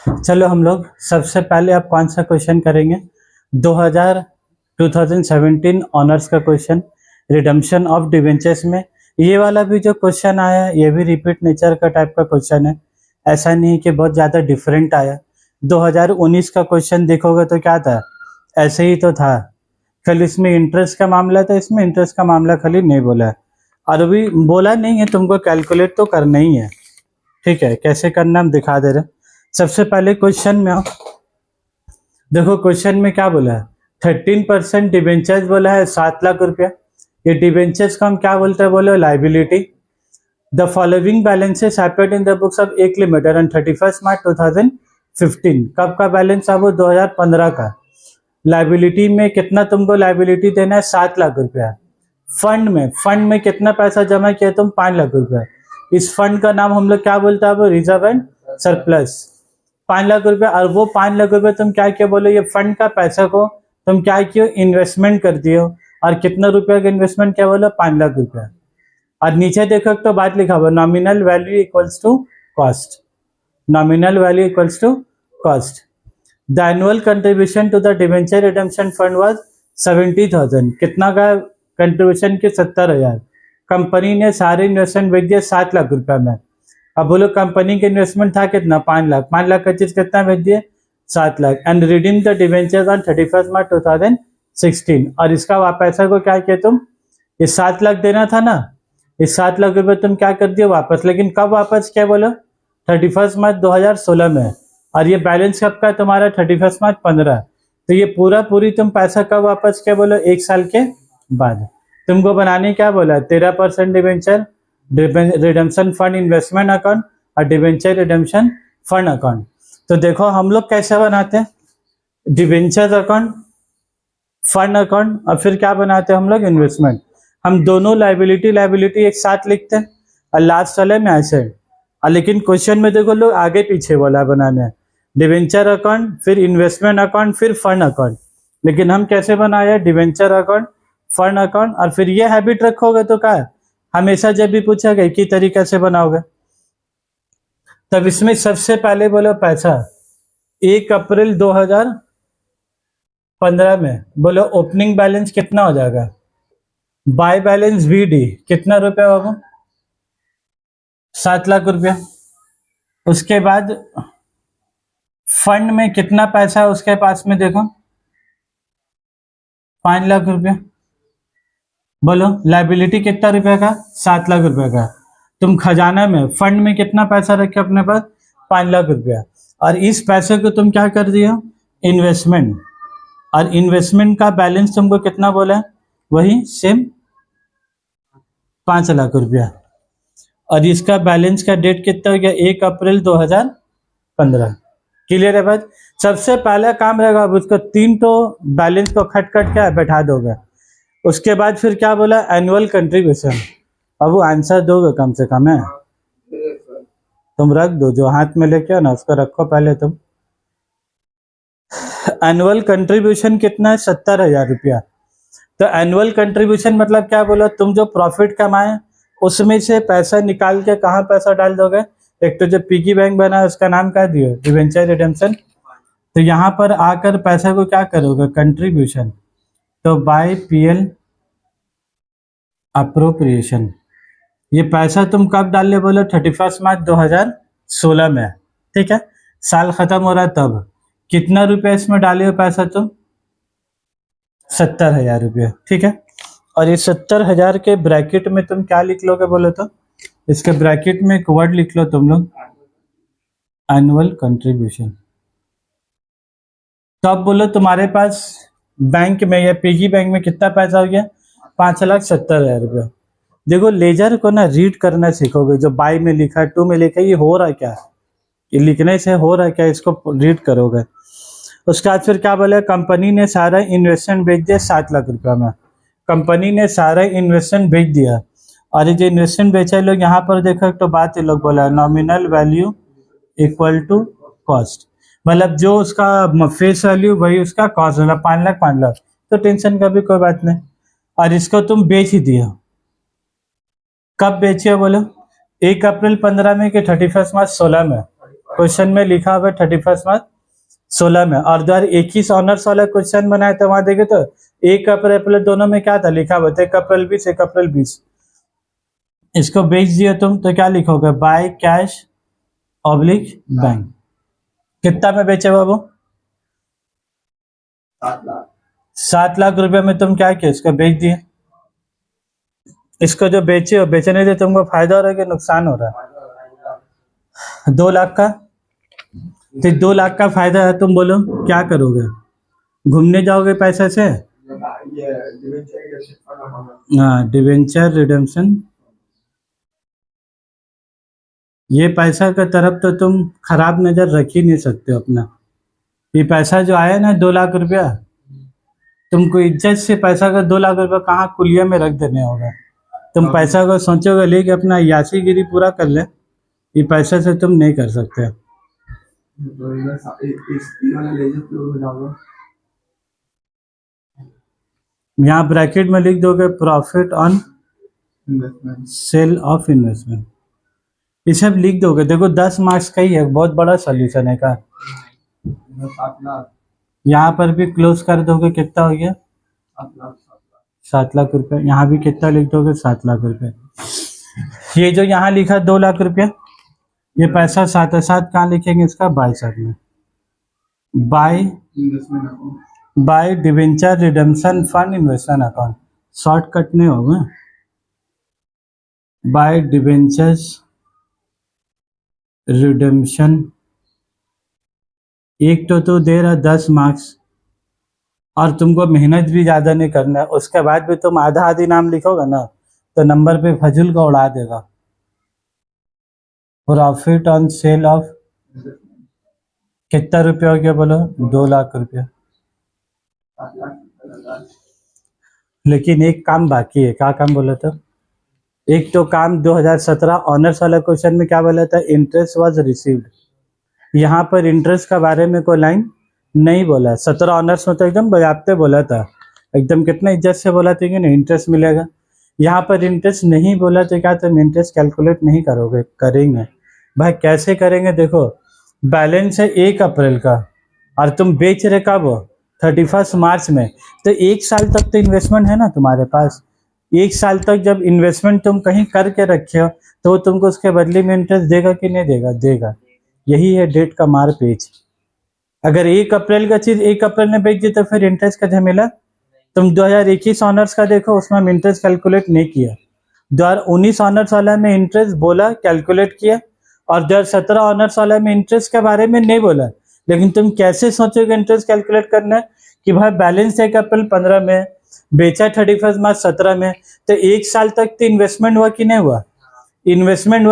चलो हम लोग सबसे पहले अब कौन सा क्वेश्चन करेंगे? 2017 ऑनर्स का क्वेश्चन, रिडम्पशन ऑफ डिवेंचर्स में। ये वाला भी जो क्वेश्चन आया ये भी रिपीट नेचर का टाइप का क्वेश्चन है, ऐसा नहीं कि बहुत ज़्यादा डिफरेंट आया। 2019 का क्वेश्चन देखोगे तो क्या था, ऐसे ही तो था, खाली इसमें इंटरेस्ट का मामला था, इसमें इंटरेस्ट का मामला खाली नहीं बोला है। और अभी बोला नहीं है, तुमको कैलकुलेट तो करना ही है, ठीक है? कैसे करना हम दिखा दे रहे। सबसे पहले क्वेश्चन में आओ, देखो क्वेश्चन में क्या बोला है, 13% डिवेंचर्स बोला है 7 लाख रुपया। ये डिवेंचर्स को हम क्या बोलते हैं, बोलो liability. The following balances happened in the books of एक लिमिटेड ऑन 31 मार्च 2015। कब का बैलेंस है वो? 2015 का। लाइबिलिटी में कितना तुमको लाइबिलिटी देना है? 7 लाख रुपया। फंड में कितना पैसा जमा किया तुम? 5 लाख रुपया। इस फंड का नाम हम लोग क्या बोलते हैं? वो रिजर्व एंड सरप्लस। 5 लाख रुपया। और वो 5 लाख रुपया तुम क्या किया, बोलो ये फंड का पैसा को तुम क्या किया, इन्वेस्टमेंट कर दियो। और कितना रुपया का इन्वेस्टमेंट किया, बोलो 5 लाख रुपया। और नीचे देखो तो बात लिखा हुआ, nominal value equals to cost. Nominal value equals to cost. The annual contribution to the debenture redemption fund was 70,000। कितना का कंट्रीब्यूशन के? 70,000। कंपनी ने सारे इन्वेस्टमेंट बेच दिया 7 लाख रुपया में। अब बोलो कंपनी के इन्वेस्टमेंट था कितना? 5 लाख। 5 लाख का चीज कितना बेच दिए? 7 lakh. And redeem the debentures on 31 मार्च 2016। और इसका पैसा को क्या किया तुम? ये 7 लाख देना था ना, इस 7 लाख रुपए तुम क्या कर दिए? वापस। लेकिन कब वापस किया, बोलो 31 मार्च 2016 में। और ये बैलेंस कब का तुम्हारा? 31 मार्च 15। तो ये पूरी तुम पैसा कब वापस किया, बोलो 1 साल के बाद। तुमको बनाने क्या बोला? 13% debenture redemption fund investment account और डिवेंचर रिडेम्पशन फंड अकाउंट। तो देखो हम लोग कैसे बनाते हैं, डिवेंचर अकाउंट, फंड अकाउंट, और फिर क्या बनाते हैं हम लोग? इन्वेस्टमेंट। हम दोनों लाइबिलिटी एक साथ लिखते हैं और लास्ट वाले में एसेट। लेकिन क्वेश्चन में देखो लोग आगे पीछे वाला बनाने हैं, डिवेंचर अकाउंट, फिर इन्वेस्टमेंट अकाउंट, फिर फंड अकाउंट। लेकिन हम कैसे बनाए? Debenture account, fund account. और फिर ये हैबिट रखोगे तो क्या, हमेशा जब भी पूछेगा एक ही तरीके से बनाओगे। तब इसमें सबसे पहले बोलो पैसा 1 अप्रैल 2015 में, बोलो ओपनिंग बैलेंस कितना हो जाएगा? बाय बैलेंस VD कितना रुपया होगा? 7 लाख रुपया। उसके बाद फंड में कितना पैसा है उसके पास में, देखो 5 लाख रुपया। बोलो लाइबिलिटी कितना रुपए का? 7 लाख रुपए का। तुम खजाना में फंड में कितना पैसा रखे अपने पास? 5 लाख रुपया। और इस पैसे को तुम क्या कर दिए? इन्वेस्टमेंट। और इन्वेस्टमेंट का बैलेंस तुमको कितना बोला है? वही सेम 5 लाख रुपया। और इसका बैलेंस का डेट कितना हो गया? 1 अप्रैल 2015। क्लियर है बात? सबसे पहला काम रहेगा, अब उसको 3 तो बैलेंस को खट क्या बैठा दोगे। उसके बाद फिर क्या बोला? Annual contribution. अब वो आंसर दोगे कम से कम है, तुम रख दो जो हाथ में लेके हो ना, उसको रखो पहले तुम। एनुअल कंट्रीब्यूशन कितना है? 70,000 रुपया। तो एनुअल कंट्रीब्यूशन मतलब क्या बोला? तुम जो प्रॉफिट कमाए उसमें से पैसा निकाल के कहाँ पैसा डाल दोगे? एक तो जो पिगी बैंक बना है उसका नाम क्या दियो? Debenture redemption. तो यहाँ पर आकर पैसा को क्या करोगे? कंट्रीब्यूशन। तो बाय PL अप्रोप्रिएशन। ये पैसा तुम कब डाल ले, बोलो 31 मार्च 2016 में, ठीक है? साल खत्म हो रहा है तब। कितना रुपया इसमें डाले हो पैसा तुम? 70,000 रुपया, ठीक है? और ये 70,000 के ब्रैकेट में तुम क्या लिख लोगे, बोलो तो इसके ब्रैकेट में एक वर्ड लिख लो तुम लोग, एनुअल कंट्रीब्यूशन। तो अब बोलो तुम्हारे पास बैंक में या पिगी बैंक में कितना पैसा हो गया? 5,70,000 रुपया। देखो लेजर को ना रीड करना सीखोगे, जो बाय में लिखा है, टू में लिखा है, ये हो रहा है क्या, ये लिखने से हो रहा है क्या, इसको रीड करोगे। उसके बाद फिर क्या बोला? कंपनी ने सारा इन्वेस्टमेंट बेच दिया 7 लाख रुपया में। कंपनी ने सारा इन्वेस्टमेंट बेच दिया। और ये जो इन्वेस्टमेंट बेचा लोग यहाँ पर देखो तो बात ये लोग बोला nominal value equal to cost. मतलब जो उसका फेस वैल्यू वही उसका कॉस्ट, मतलब 5 लाख। तो टेंशन का भी कोई बात नहीं। और इसको तुम बेच ही दिया। कब बेचे बोलो? 1 अप्रैल 15 में कि 31 मार्च 16 में? क्वेश्चन में लिखा हुआ 31 मार्च 16 में, और 2021 ऑनर्स वाला क्वेश्चन बनाया था, वहां देखे तो 1 अप्रैल दोनों में क्या था लिखा हुआ था, 1 अप्रैल 20, 1 अप्रैल 20। इसको बेच दिए तुम तो क्या लिखोगे, बाय कैश ऑब्लिक बैंक। कितना में बेचे बाबू, 7 लाख रुपए में तुम क्या किया, इसको बेच दिए। इसको जो बेचे हो, बेचने से तुमको फायदा हो रहा है कि नुकसान हो रहा है, 2 लाख का। तो 2 लाख का फायदा है, तुम बोलो क्या करोगे, घूमने जाओगे पैसे से। हाँ, डिवेंचर रिडेम्पशन, ये पैसा का तरफ तो तुम खराब नजर रख ही नहीं सकते हो अपना। ये पैसा जो आया ना 2 लाख रुपया, तुमको इज्जत से पैसा का 2 लाख रुपया कहाँ कुलिया में रख देने होगा। तुम पैसा को सोचोगे लेके अपना यासीगिरी पूरा कर ले, ये पैसे से तुम नहीं कर सकते। यहाँ ब्रैकेट में लिख दोगे profit on sale of investment, ये सब लिख दोगे। देखो 10 मार्क्स का ही है, बहुत बड़ा सोल्यूशन है का। यहाँ पर भी क्लोज कर दोगे, कितना हो गया 7 लाख रुपए। यहाँ भी कितना लिख दोगे 7 लाख रुपए। ये जो यहाँ लिखा 2 लाख रुपया, ये पैसा साथ साथ कहाँ लिखेंगे इसका, बाय साइड में, by debenture redemption fund investment account, shortcut नहीं होगा, बाय डिवेंचर्स रिडेम्पशन। एक तो दे रहा 10 मार्क्स, और तुमको मेहनत भी ज्यादा नहीं करना है, उसके बाद भी तुम आधा आधी नाम लिखोगे ना तो नंबर पे फजूल का उड़ा देगा। प्रॉफिट ऑन सेल ऑफ कितना रुपया हो गया बोलो, 2 लाख रुपया। लेकिन एक काम बाकी है, क्या काम बोला था, एक तो काम 2017 ऑनर्स वाला क्वेश्चन में क्या बोला था, इंटरेस्ट वाज रिसीव्ड। यहाँ पर इंटरेस्ट के बारे में कोई लाइन नहीं बोला। 17 ऑनर्स में तो एकदम बजाते बोला था, एकदम कितना इज्जत से बोला था कि नहीं इंटरेस्ट मिलेगा। यहाँ पर इंटरेस्ट नहीं बोला तो क्या तुम इंटरेस्ट कैलकुलेट नहीं करोगे, करेंगे भाई। कैसे करेंगे, देखो बैलेंस है 1 अप्रैल का, और तुम बेच रहे कब 31 मार्च में, तो 1 साल तक तो इन्वेस्टमेंट है ना तुम्हारे पास। 1 साल तक जब इन्वेस्टमेंट तुम कहीं करके रखे हो तो वो तुमको उसके बदले में इंटरेस्ट देगा कि नहीं देगा, देगा। यही है डेट का मार पेच। अगर 1 अप्रैल का चीज 1 अप्रैल में बेच दी तो फिर इंटरेस्ट का झमेला। तुम 2021 ऑनर्स का देखो, उसमें हम इंटरेस्ट कैलकुलेट नहीं किया। 2019 ऑनर्स वाला में इंटरेस्ट बोला, कैलकुलेट किया, और 2017 ऑनर्स वाला में इंटरेस्ट के बारे में नहीं बोला। लेकिन तुम कैसे सोचोगे इंटरेस्ट कैलकुलेट करना है कि भाई बैलेंस 1 अप्रैल 15 में, बेचा 31 मार्च 17 में, तो 1 साल तक तो इन्वेस्टमेंट हुआ कि नहीं हुआ, इन्वेस्टमेंट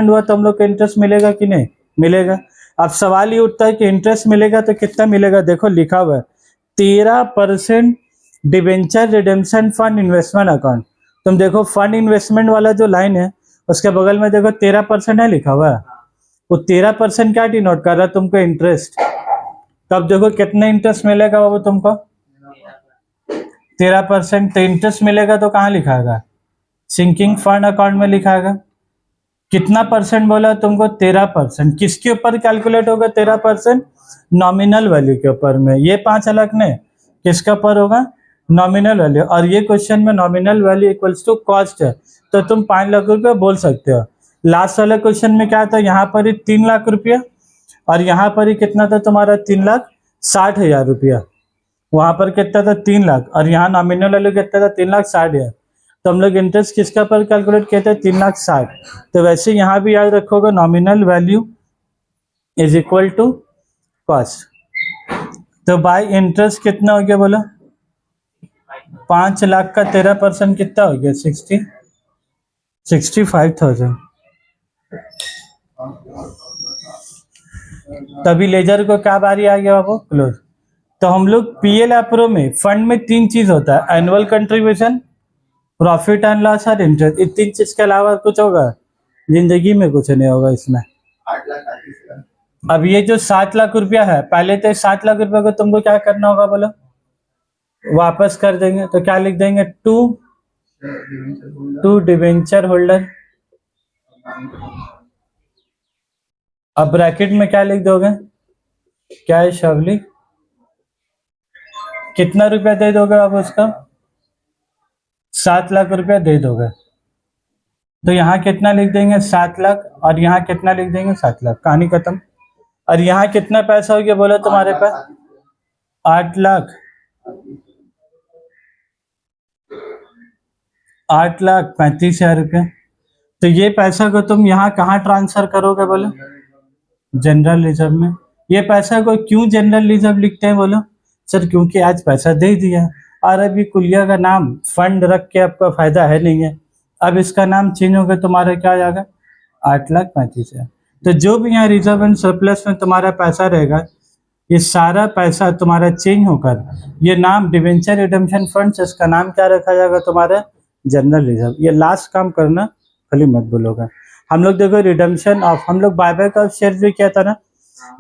हुआ तो हम लोग को इंटरेस्ट मिलेगा कि नहीं मिलेगा। अब सवाल ये उठता है कि इंटरेस्ट मिलेगा तो कितना मिलेगा, देखो लिखा हुआ है 13% debenture redemption fund investment account. तुम देखो फंड इन्वेस्टमेंट वाला जो लाइन है उसके बगल में देखो 13% है लिखा हुआ है, वो 13% क्या डिनोट कर रहा है तुमको, इंटरेस्ट। तब देखो कितना इंटरेस्ट मिलेगा वो तुमको, 13%। तो इंटरेस्ट मिलेगा तो कहाँ लिखाएगा, सिंकिंग फंड अकाउंट में लिखाएगा। कितना परसेंट बोला तुमको, 13%। किसके ऊपर कैलकुलेट होगा 13%, नॉमिनल वैल्यू के ऊपर में। ये 5 अलग नहीं, किसके ऊपर होगा, नॉमिनल वैल्यू। और ये क्वेश्चन में nominal value equals to cost है, तो तुम 5 लाख रुपया बोल सकते हो। लास्ट वाले क्वेश्चन में क्या था, यहाँ पर ही 3 लाख रुपया, और यहाँ पर ही कितना था तुम्हारा 3,60,000 रुपया। वहां पर कितना था 3 लाख, और यहाँ नॉमिनल वैल्यू कितना था 3,60,000। तो हम लोग इंटरेस्ट किसका पर कैलकुलेट किए थे, 3,60,000। तो वैसे यहाँ भी याद रखोगे nominal value is equal to cost. तो बाय इंटरेस्ट कितना हो गया बोलो, 5 लाख का 13% कितना हो गया, 65,000। तभी लेजर को क्या बारी आ गया बाबू, क्लोज। तो हम लोग पीएल अप्रो में फंड में 3 चीज होता है, annual contribution, profit and loss और इंटरेस्ट। इन 3 चीज के अलावा कुछ होगा जिंदगी में, कुछ नहीं होगा इसमें। अब ये जो 7 लाख रुपया है, पहले तो 7 लाख रुपया को तुमको क्या करना होगा बोलो, वापस कर देंगे। तो क्या लिख देंगे, टू डिवेंचर होल्डर अब ब्रैकेट में क्या लिख दोगे, क्या है शबली, कितना रुपया दे दोगे आप उसका, 7 लाख रुपया दे दोगे। तो यहाँ कितना लिख देंगे 7 लाख, और यहाँ कितना लिख देंगे 7 लाख, कहानी खत्म। और यहाँ कितना पैसा हो गया बोलो तुम्हारे पास, 8 लाख, 8,35,000 रुपये। तो ये पैसा को तुम यहाँ कहाँ ट्रांसफर करोगे बोलो, जनरल रिजर्व में। ये पैसा को क्यों जनरल रिजर्व लिखते हैं बोलो, सर क्योंकि आज पैसा दे दिया और अभी कुलिया का नाम फंड रख के आपका फायदा है नहीं है, अब इसका नाम चेंज होगा, तुम्हारा क्या आ जाएगा 8,35,000। तो जो भी यहाँ रिजर्व एंड सरप्लस में तुम्हारा पैसा रहेगा, ये सारा पैसा तुम्हारा चेंज होकर ये नाम डिवेंचर रिडेम्पशन फंड्स, इसका नाम क्या रखा जाएगा तुम्हारा जनरल रिजर्व। ये लास्ट काम करना खाली मत भूलोगा। हम लोग देखो रिडेम्पशन ऑफ, हम लोग बायबैक ऑफ शेयर्स भी किया था ना,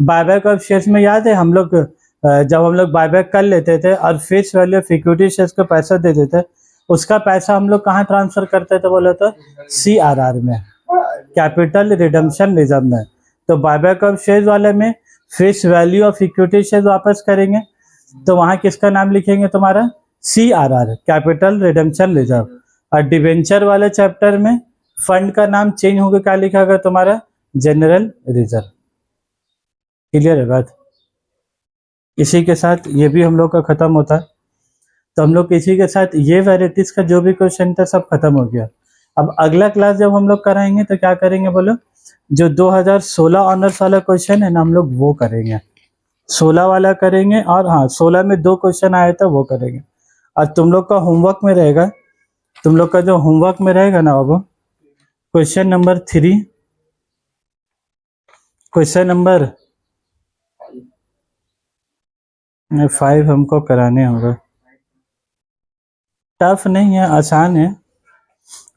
बायबैक ऑफ शेयर्स में याद है हम लोग जब हम लोग बायबैक कर लेते थे और face value of equity shares को पैसा देते थे, उसका पैसा हम लोग कहाँ ट्रांसफर करते थे बोले तो CRR में, कैपिटल रिडेम्पशन रिजर्व में। तो बायबैक ऑफ शेयर्स वाले में face value of equity shares वापस करेंगे, तो वहां किसका नाम लिखेंगे तुम्हारा CRR, कैपिटल रिडेम्पशन रिजर्व। और डिवेंचर वाले चैप्टर में फंड का नाम चेंज होकर क्या लिखा गया तुम्हारा जनरल रिजर्व। क्लियर है बात। इसी के साथ ये भी हम लोग का खत्म होता है। तो हम लोग इसी के साथ ये वैरायटीज का जो भी क्वेश्चन था सब खत्म हो गया। अब अगला क्लास जब हम लोग कराएंगे तो क्या करेंगे बोलो, जो 2016 ऑनर्स वाला क्वेश्चन है ना हम लोग वो करेंगे, 16 वाला करेंगे। और हाँ 16 में 2 क्वेश्चन आए थे वो करेंगे। और तुम लोग का होमवर्क में रहेगा, तुम लोग का जो होमवर्क में रहेगा ना वो क्वेश्चन नंबर 3, क्वेश्चन नंबर 5 हमको कराने होगा। टफ नहीं है, आसान है।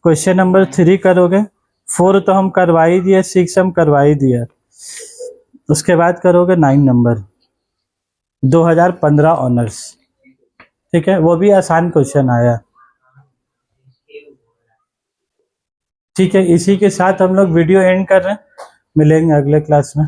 क्वेश्चन नंबर 3 करोगे, 4 तो हम करवा ही दिए, 6 हम करवा ही दिया। उसके बाद करोगे 9 नंबर 2015 ऑनर्स, ठीक है, वो भी आसान क्वेश्चन आया। ठीक है, इसी के साथ हम लोग वीडियो एंड कर रहे हैं, मिलेंगे अगले क्लास में।